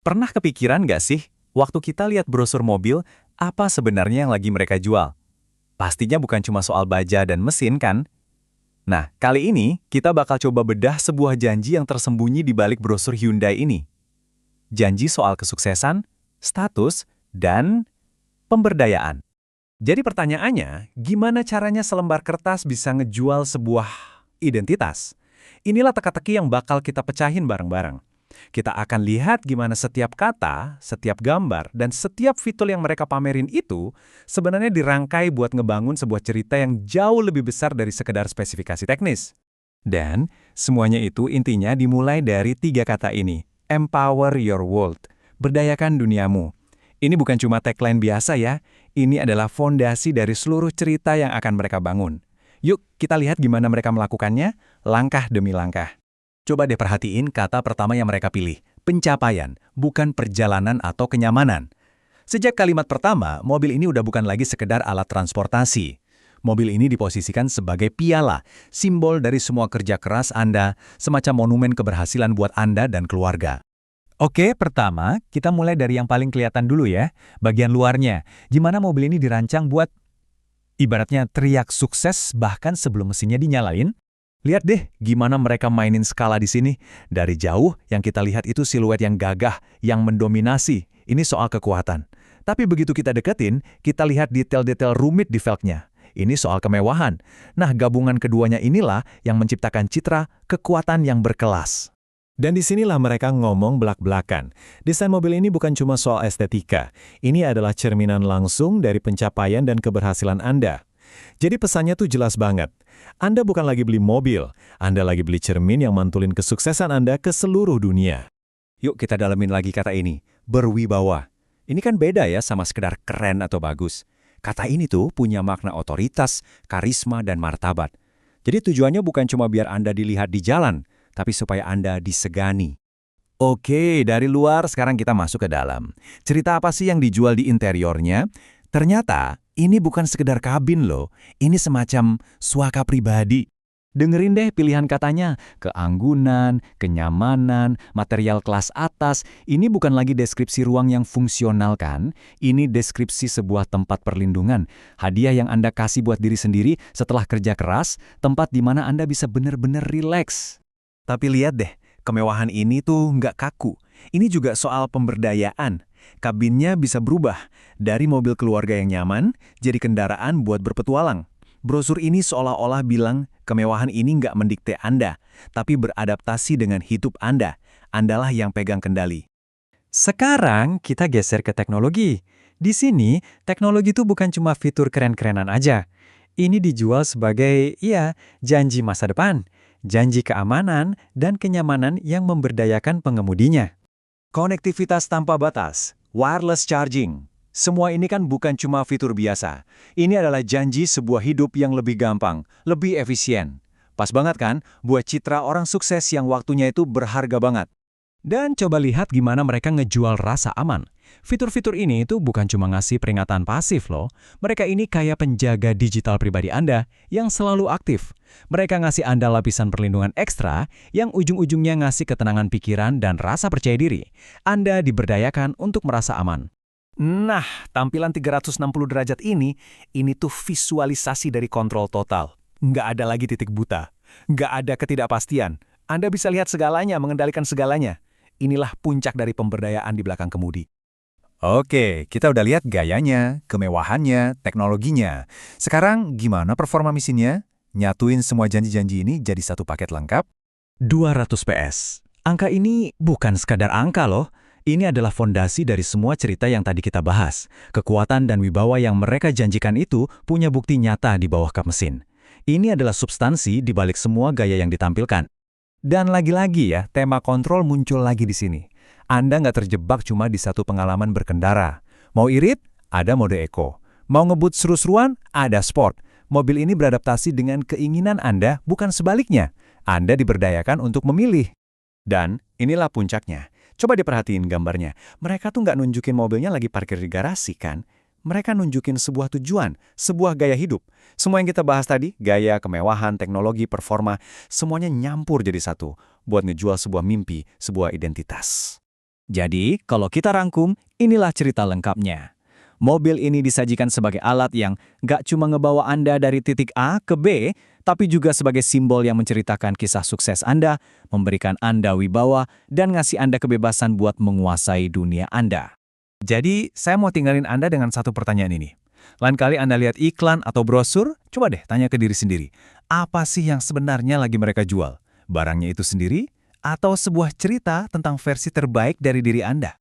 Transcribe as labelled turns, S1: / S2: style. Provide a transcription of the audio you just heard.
S1: Pernah kepikiran nggak sih, waktu kita lihat brosur mobil, apa sebenarnya yang lagi mereka jual? Pastinya bukan cuma soal baja dan mesin kan? Nah, kali ini kita bakal coba bedah sebuah janji yang tersembunyi di balik brosur Hyundai ini. Janji soal kesuksesan, status, dan pemberdayaan. Jadi pertanyaannya, gimana caranya selembar kertas bisa ngejual sebuah identitas? Inilah teka-teki yang bakal kita pecahin bareng-bareng. Kita akan lihat gimana setiap kata, setiap gambar, dan setiap fitur yang mereka pamerin itu sebenarnya dirangkai buat ngebangun sebuah cerita yang jauh lebih besar dari sekedar spesifikasi teknis. Dan semuanya itu intinya dimulai dari tiga kata ini, empower your world, berdayakan duniamu. Ini bukan cuma tagline biasa ya, ini adalah fondasi dari seluruh cerita yang akan mereka bangun. Yuk, kita lihat gimana mereka melakukannya, langkah demi langkah. Coba deh perhatiin kata pertama yang mereka pilih, pencapaian, bukan perjalanan atau kenyamanan. Sejak kalimat pertama, mobil ini udah bukan lagi sekedar alat transportasi. Mobil ini diposisikan sebagai piala, simbol dari semua kerja keras Anda, semacam monumen keberhasilan buat Anda dan keluarga. Oke, pertama, kita mulai dari yang paling kelihatan dulu ya, bagian luarnya. Gimana mobil ini dirancang buat, ibaratnya teriak sukses bahkan sebelum mesinnya dinyalain? Lihat deh gimana mereka mainin skala di sini. Dari jauh, yang kita lihat itu siluet yang gagah, yang mendominasi. Ini soal kekuatan. Tapi begitu kita deketin, kita lihat detail-detail rumit di velgnya. Ini soal kemewahan. Nah, gabungan keduanya inilah yang menciptakan citra kekuatan yang berkelas. Dan disinilah mereka ngomong belak-belakan. Desain mobil ini bukan cuma soal estetika. Ini adalah cerminan langsung dari pencapaian dan keberhasilan Anda. Jadi pesannya tuh jelas banget. Anda bukan lagi beli mobil, Anda lagi beli cermin yang mantulin kesuksesan Anda ke seluruh dunia. Yuk kita dalamin lagi kata ini, berwibawa. Ini kan beda ya sama sekedar keren atau bagus. Kata ini tuh punya makna otoritas, karisma, dan martabat. Jadi tujuannya bukan cuma biar Anda dilihat di jalan, tapi supaya Anda disegani. Oke, dari luar sekarang kita masuk ke dalam. Cerita apa sih yang dijual di interiornya? Ternyata, ini bukan sekedar kabin loh, ini semacam suaka pribadi. Dengerin deh pilihan katanya, keanggunan, kenyamanan, material kelas atas, ini bukan lagi deskripsi ruang yang fungsional kan? Ini deskripsi sebuah tempat perlindungan, hadiah yang Anda kasih buat diri sendiri setelah kerja keras, tempat di mana Anda bisa benar-benar rileks. Tapi lihat deh, kemewahan ini tuh nggak kaku. Ini juga soal pemberdayaan. Kabinnya bisa berubah dari mobil keluarga yang nyaman jadi kendaraan buat berpetualang. Brosur ini seolah-olah bilang kemewahan ini nggak mendikte Anda, tapi beradaptasi dengan hidup Anda. Andalah yang pegang kendali. Sekarang kita geser ke teknologi. Di sini, teknologi itu bukan cuma fitur keren-kerenan aja. Ini dijual sebagai, ya, janji masa depan, janji keamanan, dan kenyamanan yang memberdayakan pengemudinya. Konektivitas tanpa batas, wireless charging. Semua ini kan bukan cuma fitur biasa. Ini adalah janji sebuah hidup yang lebih gampang, lebih efisien. Pas banget kan, buat citra orang sukses yang waktunya itu berharga banget. Dan coba lihat gimana mereka ngejual rasa aman. Fitur-fitur ini itu bukan cuma ngasih peringatan pasif loh. Mereka ini kayak penjaga digital pribadi Anda yang selalu aktif. Mereka ngasih Anda lapisan perlindungan ekstra yang ujung-ujungnya ngasih ketenangan pikiran dan rasa percaya diri. Anda diberdayakan untuk merasa aman. Nah, tampilan 360 derajat ini tuh visualisasi dari kontrol total. Nggak ada lagi titik buta. Nggak ada ketidakpastian. Anda bisa lihat segalanya, mengendalikan segalanya. Inilah puncak dari pemberdayaan di belakang kemudi. Oke, kita udah lihat gayanya, kemewahannya, teknologinya. Sekarang gimana performa mesinnya? Nyatuin semua janji-janji ini jadi satu paket lengkap? 200 PS. Angka ini bukan sekadar angka loh. Ini adalah fondasi dari semua cerita yang tadi kita bahas. Kekuatan dan wibawa yang mereka janjikan itu punya bukti nyata di bawah kap mesin. Ini adalah substansi di balik semua gaya yang ditampilkan. Dan lagi-lagi ya, tema kontrol muncul lagi di sini. Anda nggak terjebak cuma di satu pengalaman berkendara. Mau irit? Ada mode eco. Mau ngebut seru-seruan? Ada sport. Mobil ini beradaptasi dengan keinginan Anda, bukan sebaliknya. Anda diberdayakan untuk memilih. Dan inilah puncaknya. Coba diperhatiin gambarnya. Mereka tuh nggak nunjukin mobilnya lagi parkir di garasi kan? Mereka nunjukin sebuah tujuan, sebuah gaya hidup. Semua yang kita bahas tadi, gaya, kemewahan, teknologi, performa, semuanya nyampur jadi satu buat ngejual sebuah mimpi, sebuah identitas.
S2: Jadi, kalau kita rangkum, inilah cerita lengkapnya. Mobil ini disajikan sebagai alat yang gak cuma ngebawa Anda dari titik A ke B, tapi juga sebagai simbol yang menceritakan kisah sukses Anda, memberikan Anda wibawa, dan ngasih Anda kebebasan buat menguasai dunia Anda.
S1: Jadi, saya mau tinggalin Anda dengan satu pertanyaan ini. Lain kali Anda lihat iklan atau brosur, coba deh tanya ke diri sendiri. Apa sih yang sebenarnya lagi mereka jual? Barangnya itu sendiri? Atau sebuah cerita tentang versi terbaik dari diri Anda?